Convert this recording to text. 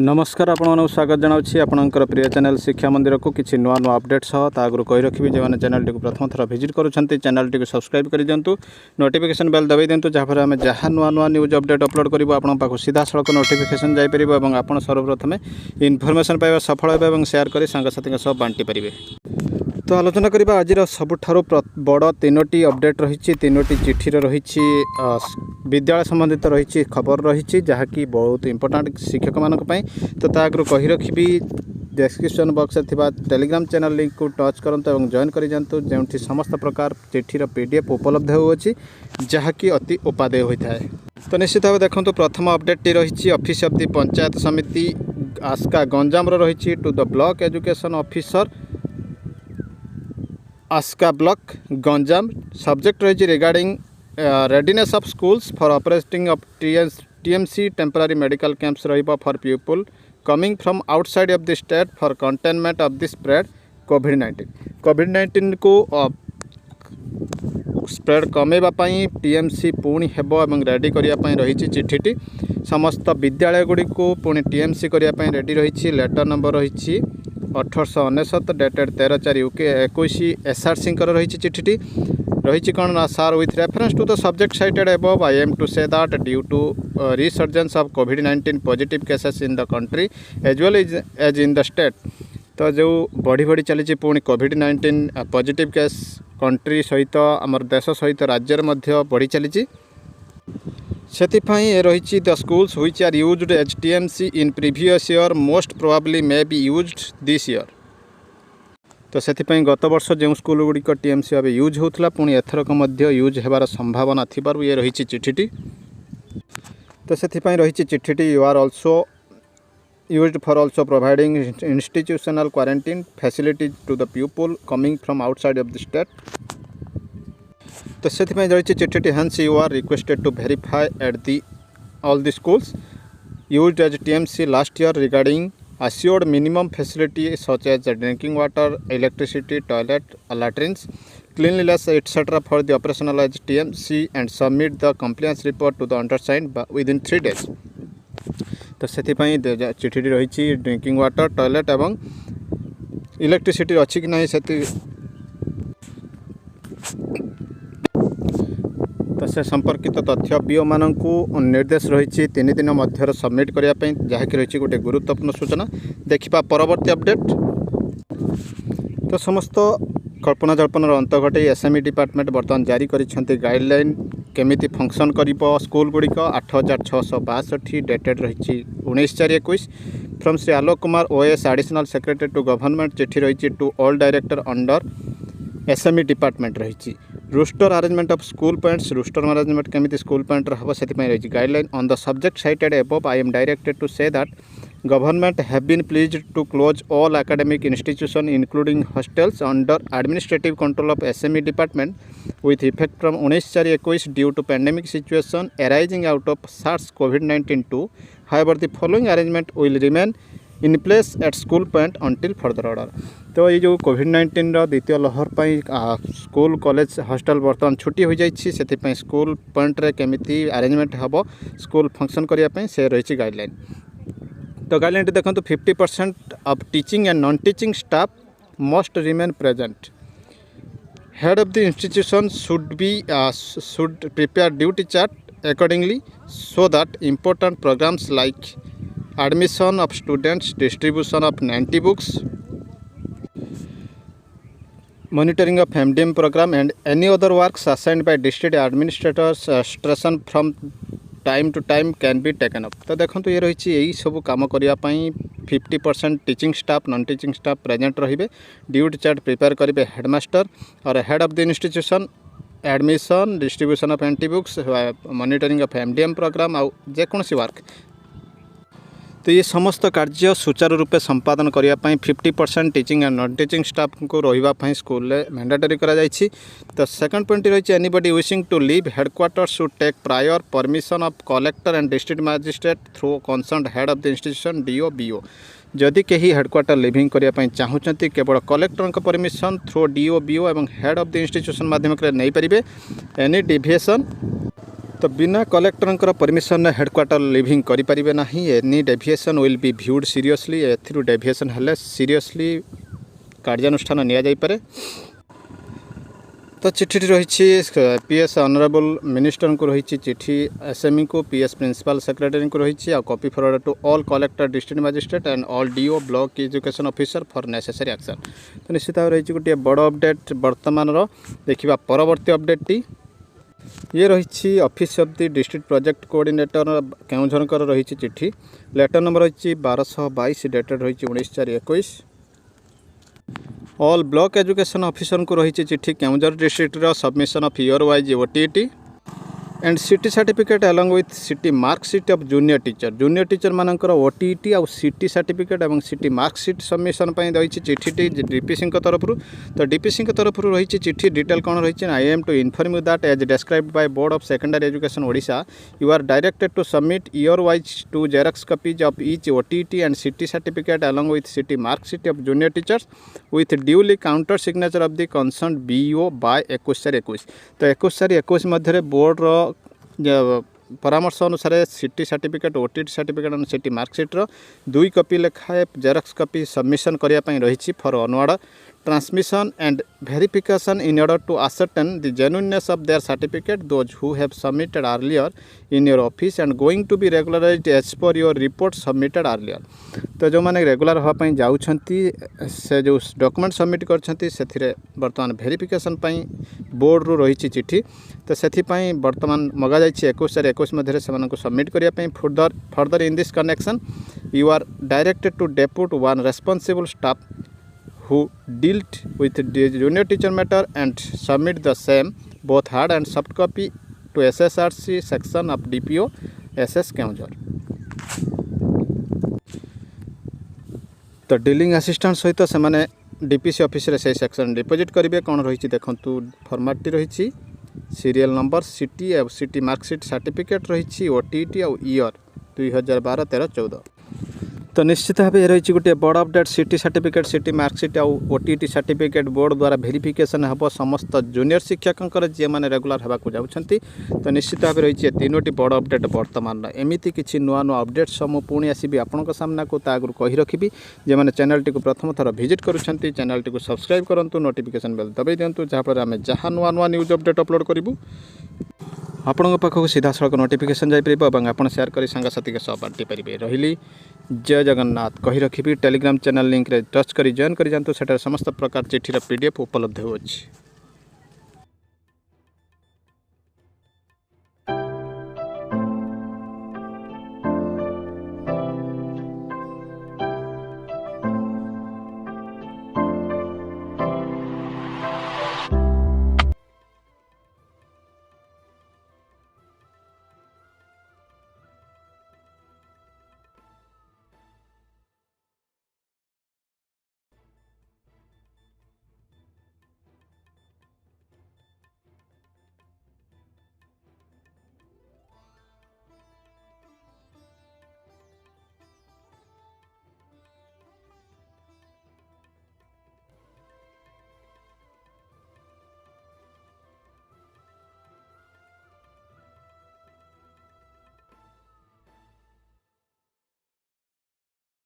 नमस्कार आपण स्वागत जनावछि आपणकर प्रिय चैनल शिक्षा मंदिर को किछि नुआ नुआ अपडेट सह तागुरु कहि रखिबि जे माने चैनल टी को प्रथम थरा विजिट करूछन्ते चैनल टी को सब्सक्राइब करि दियंतु नोटिफिकेशन बेल दबाइ दियंतु जहाँ हम जहाँ नुआ नुआ न्यूज अपडेट अपलोड करिवो आपण पाखु सीधा सड़क नोटिफिकेशन जाय परिबो एवं आपण सर्वप्रथमे इनफॉरमेशन पाइबा सफल हेबे एवं शेयर करि संग साथी सब बांटी परिबे। तो आलोचना करिबा आजिर सबुठारु बड़ तीनोटी अपडेट रही तीनोटी चिठी रही विद्यालय संबंधित रही खबर रही जहाँकि बहुत इंपोर्टेंट शिक्षक मानक पई। तो तागुरु कहि रखिबि डिस्क्रिप्शन बॉक्स में थिबा टेलीग्राम चैनल लिंक को टच करंतु एवं जॉइन करि जानतु जेउठी समस्त प्रकार चिठीर पीडीएफ उपलब्ध होउछि जहाँकि अति उपादेय होता है। तो निश्चित भाव देखो प्रथम अपडेट टी रही office of the panchayat samiti Aska Ganjam रही to the block education officer Aska block Ganjam subject रही regarding readiness of schools for operating of TMC temporary medical camps रहिबा for people coming from outside of the state for containment of the spread कोविड-19 को spread कमेबा पई TMC पुणी हेबो एवं ready करिया पई रही चिठीटी समस्त विद्यालय गुडी को पुणी टीएमसी करिया पई रेडी रही। लेटर नंबर रही 1899 डेटेड 13/4/21 एसआरसी रही चिठीटी रही कौन ना सार with reference to the subject cited above I am to say that due to resurgence of कोविड-19 positive cases in the country as well as in the state. तो जो बढ़ी बढ़ी चली पुणी कोविड-19 पॉजिटिव केस कंट्री सहित आमर देश सहित राज्य मध्य बढ़ी चली से रही the schools which are used as TMC in previous year most probably may be used this year. तो से गत वर्ष जो स्कूल गुड़िक टीएमसी भाव यूज होता पुणी एथरक यूज होबार संभावना थी ये रही चिठीटी। तो से रही चिठीटी you are also used for also providing institutional quarantine facilities to the people coming from outside of the state. तो से रही चिठीटी hence you are requested to verify at the all the schools used as TMC last year regarding assured minimum facility such as drinking water, electricity, toilet, latrines, cleanliness etc. for the operational as TMC and submit the compliance report to the undersigned within 3 days। तो से चिठी रही drinking water toilet एवं electricity अच्छी कि नहीं से तो से संपर्कित तथ्य बीओ मानू निर्देश रही 3 दिन मध्य सबमिट करने जहाँकि रही गोटे गुरुत्वपूर्ण सूचना। देखा परवर्ती अपडेट। तो समस्त कल्पना जल्पनार अंत घटे एसएमई डिपार्टमेंट बर्तमान जारी करिसेंती गाइडलाइन केमिति फंक्शन करिबो स्कूल गुड़िक 8662 डेटेड रही 19/4/21 from Shri Alok Kumar OS additional secretary to government चिठी रही to all director under SME department रही roster arrangement of school points roster management केमिति स्कूल पॉइंट हम से रही guideline on the subject cited above I am directed to say that government have been pleased to close all academic institution including hostels under administrative control of SME department with effect from 19/4/21 due to pandemic situation arising out of SARS-CoV-2। However, the following arrangement will remain in place at school point until further order। तो ये जो कोविड-19 द्वितीय लहर पर school college hostel बर्तमान छुट्टी हो जाइए से स्कूल पॉइंट रे केमिति अरेंजमेंट हम स्कूल फंक्शन करने से रही गाइडलाइन। तो गाइडलाइन देखो 50% of teaching and non teaching staff must remain present. Head of the institution should prepare duty chart accordingly so that important programs like admission of students, distribution of 90 books, monitoring of MDM program and any other works assigned by district administrators from time to time can be taken up। तो देखो ये रही यही सब काम करने 50% teaching staff non teaching staff present रहिबे। Duty chart prepare करेंगे हेडमास्टर और head of the institution admission distribution of anti books monitoring of MDM program आउ जेकोसी वर्क। तो ये समस्त कार्य सुचारू रूपे संपादन करने 50% teaching and non teaching staff को रही स्कूल मैंडेटरी करा जायछि। तो सेकंड पॉइंट रही anybody wishing to leave headquarter should take prior permission of collector and district magistrate through concern head of the institution DO BO. जदि कहीं headquarter leaving करने चाहूँगी केवल collector permission through DO BO और head of the institution माध्यम नहीं पारे। Any deviation तो बिना कलेक्टर परमिशन हेडक्वार्टर लिविंग करें ना। Any deviation will be viewed seriously. एथिरू डेविएशन हेले सीरियसली कार्यानुष्ठान निया जाई पारे। तो चिठी रही पीएस ऑनरेबल मिनिस्टर को रही चिठी एसएमई को पीएस प्रिंसिपल सेक्रेटरी को रही copy forward to all collector district magistrate and all DO block education officer for necessary action. तो निश्चित भाव रही गोटे बड़ अपडेट वर्तमान देखा परवर्ती अपडेट टी ये रही office of the district project coordinator Keonjhar रही चिठी। लेटर नंबर रही 1222 डेटेड रही 19/4/21। ऑल ब्लॉक एजुकेशन ऑफिसर को रही चिठी Keonjhar district submission of year wise OTET and CT certificate along with CT marksheet of junior teacher मानकर ओटीईटी आउ सिटी सर्टिफिकेट और सिटी मार्कशीट सबमिशन रही चिठी डीपी सिंह तरफ। तो डीपी सिंह तरफ रही चिठी डिटेल कौन रही I am to inform you that as described by Board of Secondary Education Odisha you are directed to submit year wise two xerox copies of each OTET and CT certificate along with CT marksheet of junior teachers with duly counter signature of the concern BO by 21/21। तो 21/21 मध्य board परामर्श अनुसार CT certificate OTT certificate और CT marksheet 2 copy लेखाए xerox copy submission करने रही for onward transmission and verification in order to ascertain the genuineness of their certificate those who have submitted earlier in your office and going to be regularized as per your report submitted earlier। तो जो मैंने regular होगापी जाऊँगी से जो document submit कर बर्तमान verification board रू रही चिठी। तो से बर्तमान मगा जाइए 21/21 मध्य से सबमिट करने further in this connection you are directed to depute one responsible staff who dealt with the junior teacher matter and submit the same both hard and soft copy to SSRC section of DPO SS Keonjhar. तो dealing assistant सहित से माने DPC office रे से section deposit करेंगे। कौन रही देखु फॉर्मेट रही सीरियल नंबर सिटी और सिटी मार्कशीट सर्टिफिकेट रही ओटीटी और ईयर 2012, 13, 14। तो निश्चित भाव रही गोटे बड़ update city certificate city marksheet आउ ओटीटी सर्टिफिकेट बोर्ड द्वारा वेरिफिकेशन हम समस्त जूनियर शिक्षकों जी मैंने रेगुलर होगा जाऊँगी। तो निश्चित भाव रही 3टी बड़ अपडेट वर्तमान एमती किसी नुआ नुआ अपडेट सब पुणी आसबि आपंक सामना को आगु कही रखी जे मैंने चैनल टी प्रथम थर विजिट करुँच चैनल टी सब्सक्राइब करूँ नोटिफिकेशन बेल दबाई दिंतु जहाँफल आम जहाँ नुआ नुआ न्यूज अपडेट अपलोड करूँ आपण पाखक सीधा सड़क नोटिफिकेशन जापर और आप शेयर कर सांगसाथी सह बांटी पारे। रही जय जगन्नाथ कही रखी टेलीग्राम चैनल लिंक रे टच कर जॉइन कर जातु। समस्त प्रकार चिठीर PDF उपलब्ध होछि।